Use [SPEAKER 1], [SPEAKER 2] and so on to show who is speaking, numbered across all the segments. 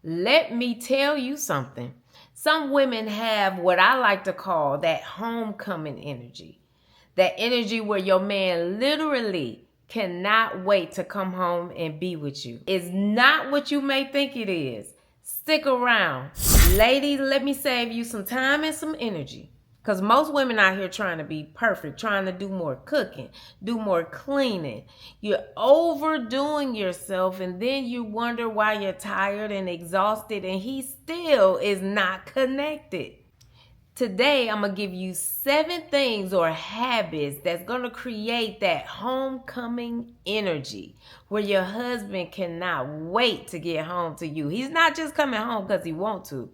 [SPEAKER 1] Let me tell you something. Some women have what I like to call that homecoming energy. That energy where your man literally cannot wait to come home and be with you. It's not what you may think it is. Stick around. Ladies, let me save you some time and some energy. Because most women out here trying to be perfect, trying to do more cooking, do more cleaning. You're overdoing yourself, and then you wonder why you're tired and exhausted, and he still is not connected. Today, I'm going to give you 7 things or habits that's going to create that homecoming energy where your husband cannot wait to get home to you. He's not just coming home because he wants to.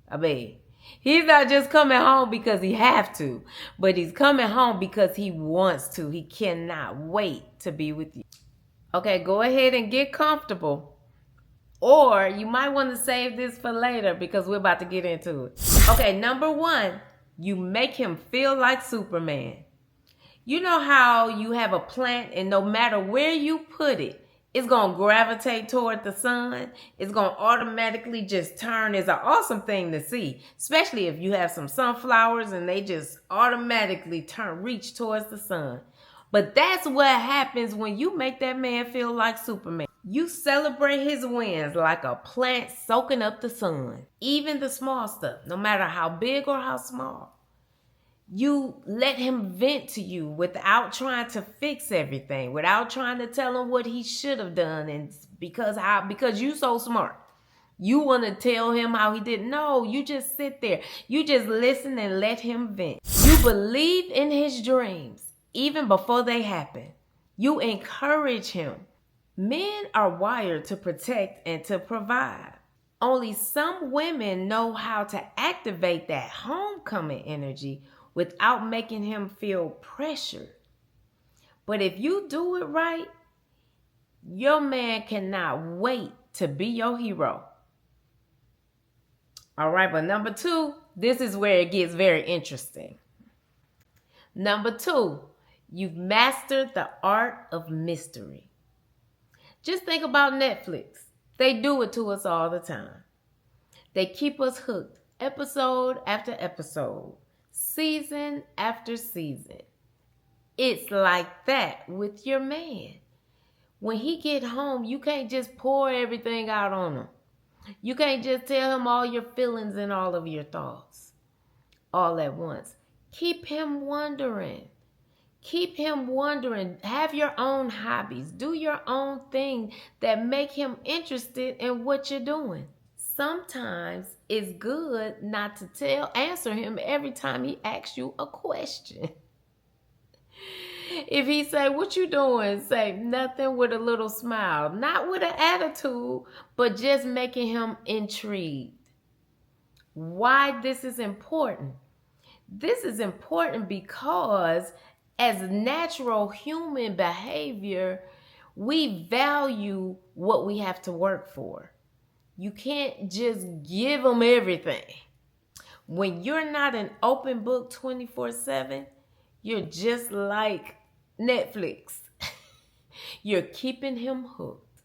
[SPEAKER 1] I mean, he's not just coming home because he have to, but he's coming home because he wants to. He cannot wait to be with you. Okay, go ahead and get comfortable. Or you might want to save this for later because we're about to get into it. Okay, number 1, you make him feel like Superman. You know how you have a plant and no matter where you put it, it's going to gravitate toward the sun. It's going to automatically just turn. It's an awesome thing to see, especially if you have some sunflowers and they just automatically reach towards the sun. But that's what happens when you make that man feel like Superman. You celebrate his wins like a plant soaking up the sun. Even the small stuff, no matter how big or how small. You let him vent to you without trying to fix everything, without trying to tell him what he should have done, and because you so smart. You want to tell him how he didn't know. You just sit there. You just listen and let him vent. You believe in his dreams even before they happen. You encourage him. Men are wired to protect and to provide. Only some women know how to activate that homecoming energy without making him feel pressured. But if you do it right, your man cannot wait to be your hero. All right, but number 2, this is where it gets very interesting. Number 2, you've mastered the art of mystery. Just think about Netflix. They do it to us all the time. They keep us hooked, episode after episode, season after season. It's like that with your man. When he get home, you can't just pour everything out on him. You can't just tell him all your feelings and all of your thoughts all at once. Keep him wondering. Keep him wondering. Have your own hobbies. Do your own thing that make him interested in what you're doing. Sometimes it's good not to answer him every time he asks you a question. If he say, "What you doing?" say, "Nothing," with a little smile. Not with an attitude, but just making him intrigued. Why this is important? This is important because as natural human behavior, we value what we have to work for. You can't just give them everything. When you're not an open book 24/7, you're just like Netflix. You're keeping him hooked.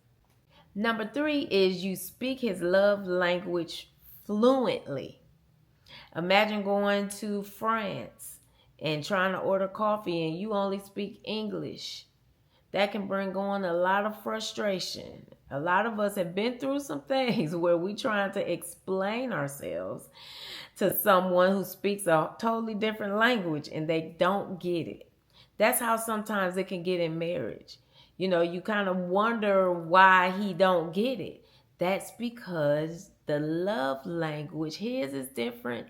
[SPEAKER 1] Number 3 is you speak his love language fluently. Imagine going to France and trying to order coffee and you only speak English. That can bring on a lot of frustration. A lot of us have been through some things where we're trying to explain ourselves to someone who speaks a totally different language and they don't get it. That's how sometimes it can get in marriage. You know, you kind of wonder why he don't get it. That's because the love language, his is different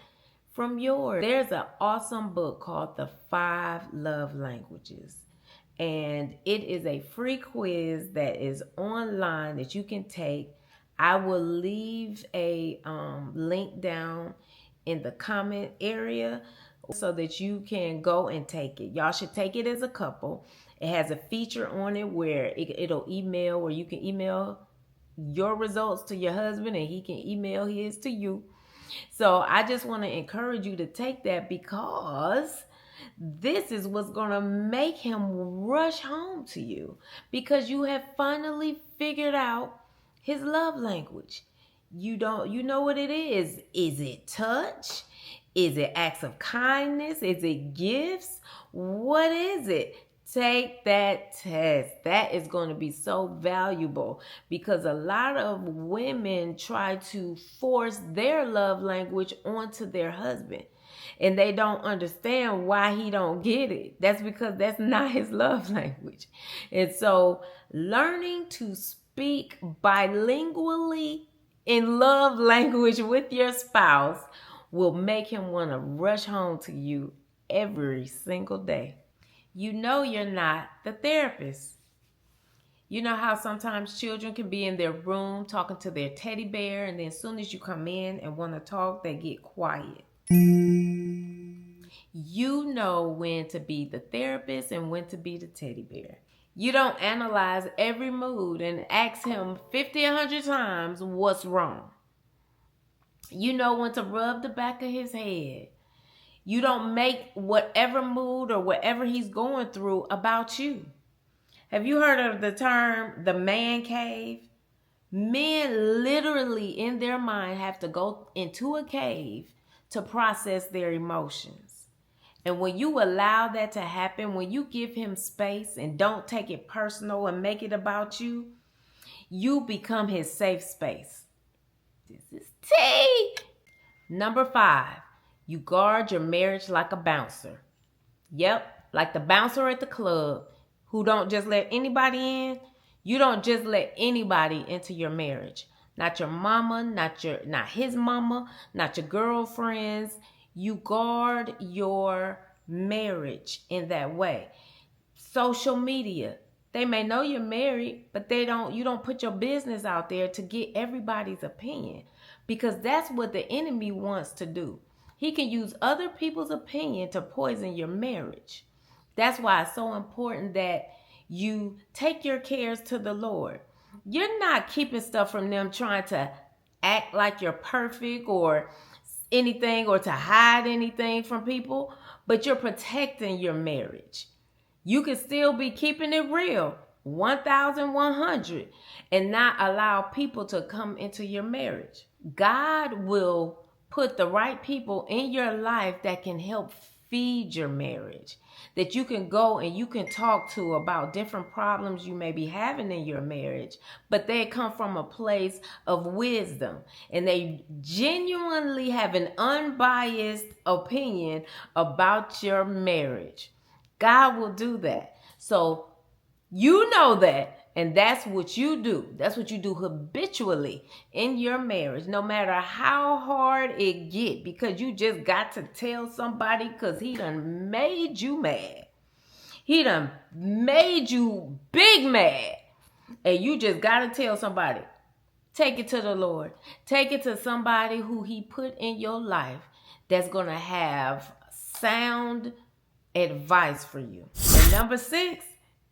[SPEAKER 1] from yours. There's an awesome book called The 5 Love Languages. And it is a free quiz that is online that you can take. I will leave a link down in the comment area so that you can go and take it. Y'all should take it as a couple. It has a feature on it where it'll email, where you can email your results to your husband and he can email his to you. So I just want to encourage you to take that because this is what's going to make him rush home to you, because you have finally figured out his love language. You know what it is. Is it touch? Is it acts of kindness? Is it gifts? What is it? Take that test. That is going to be so valuable because a lot of women try to force their love language onto their husband. And they don't understand why he don't get it. That's because that's not his love language. And so learning to speak bilingually in love language with your spouse will make him want to rush home to you every single day. You know you're not the therapist. You know how sometimes children can be in their room talking to their teddy bear, and then as soon as you come in and want to talk, they get quiet. You know when to be the therapist and when to be the teddy bear. You don't analyze every mood and ask him 50, 100 times what's wrong. You know when to rub the back of his head. You don't make whatever mood or whatever he's going through about you. Have you heard of the term the man cave? Men literally in their mind have to go into a cave to process their emotions. And when you allow that to happen, when you give him space and don't take it personal and make it about you, you become his safe space. This is T. Number 5, you guard your marriage like a bouncer. Yep, like the bouncer at the club who don't just let anybody in. You don't just let anybody into your marriage. Not your mama, not his mama, not your girlfriends. You guard your marriage in that way. Social media. They may know you're married, but you don't put your business out there to get everybody's opinion, because that's what the enemy wants to do. He can use other people's opinion to poison your marriage. That's why it's so important that you take your cares to the Lord. You're not keeping stuff from them trying to act like you're perfect or anything or to hide anything from people, but you're protecting your marriage. You can still be keeping it real, 1,100, and not allow people to come into your marriage. God will put the right people in your life that can help feed your marriage, that you can go and you can talk to about different problems you may be having in your marriage, but they come from a place of wisdom and they genuinely have an unbiased opinion about your marriage. God will do that. So you know that. And that's what you do. That's what you do habitually in your marriage, no matter how hard it get, because you just got to tell somebody because he done made you mad. He done made you big mad. And you just got to tell somebody. Take it to the Lord. Take it to somebody who he put in your life that's going to have sound advice for you. And number 6,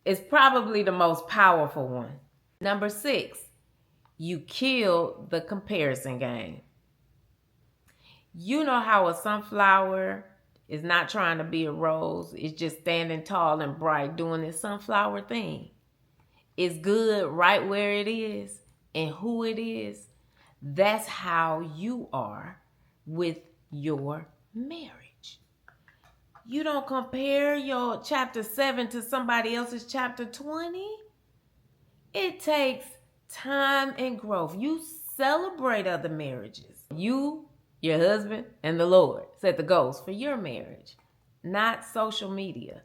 [SPEAKER 1] is probably the most powerful one. Number 6, you kill the comparison game. You know how a sunflower is not trying to be a rose. It's just standing tall and bright doing this sunflower thing. It's good right where it is and who it is. That's how you are with your marriage. You don't compare your chapter 7 to somebody else's chapter 20. It takes time and growth. You celebrate other marriages. You, your husband, and the Lord set the goals for your marriage, not social media.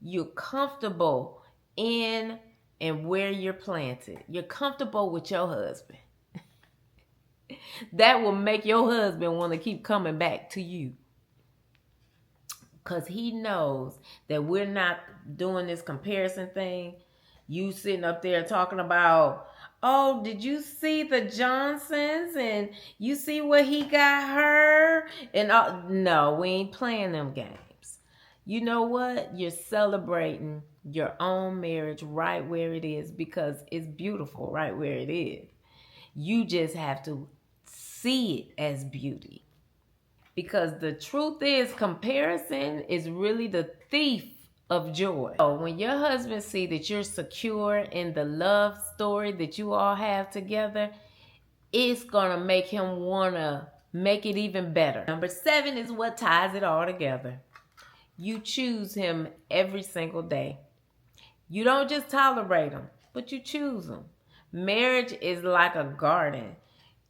[SPEAKER 1] You're comfortable in and where you're planted. You're comfortable with your husband. That will make your husband want to keep coming back to you. Because he knows that we're not doing this comparison thing. You sitting up there talking about, oh, did you see the Johnsons? And you see what he got her? And no, we ain't playing them games. You know what? You're celebrating your own marriage right where it is because it's beautiful right where it is. You just have to see it as beauty. Because the truth is, comparison is really the thief of joy. So when your husband sees that you're secure in the love story that you all have together, it's going to make him want to make it even better. Number 7 is what ties it all together. You choose him every single day. You don't just tolerate him, but you choose him. Marriage is like a garden.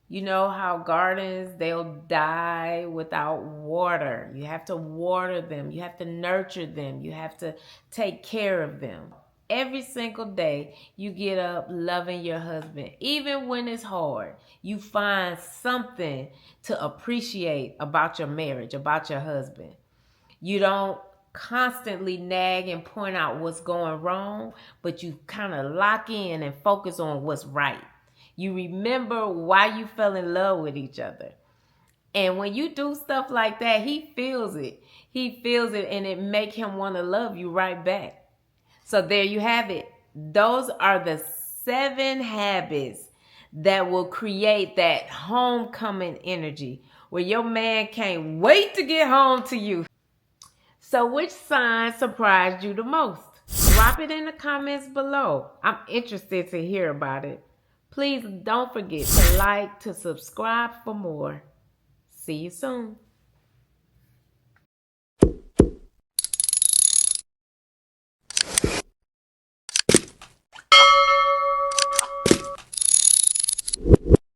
[SPEAKER 1] You know how gardens, they'll die without water. You have to water them. You have to nurture them. You have to take care of them. Every single day, you get up loving your husband. Even when it's hard, you find something to appreciate about your marriage, about your husband. You don't constantly nag and point out what's going wrong, but you kind of lock in and focus on what's right. You remember why you fell in love with each other. And when you do stuff like that, he feels it. He feels it, and it make him want to love you right back. So there you have it. Those are the 7 habits that will create that homecoming energy where your man can't wait to get home to you. So which sign surprised you the most? Drop it in the comments below. I'm interested to hear about it. Please don't forget to like, to subscribe for more. See you soon.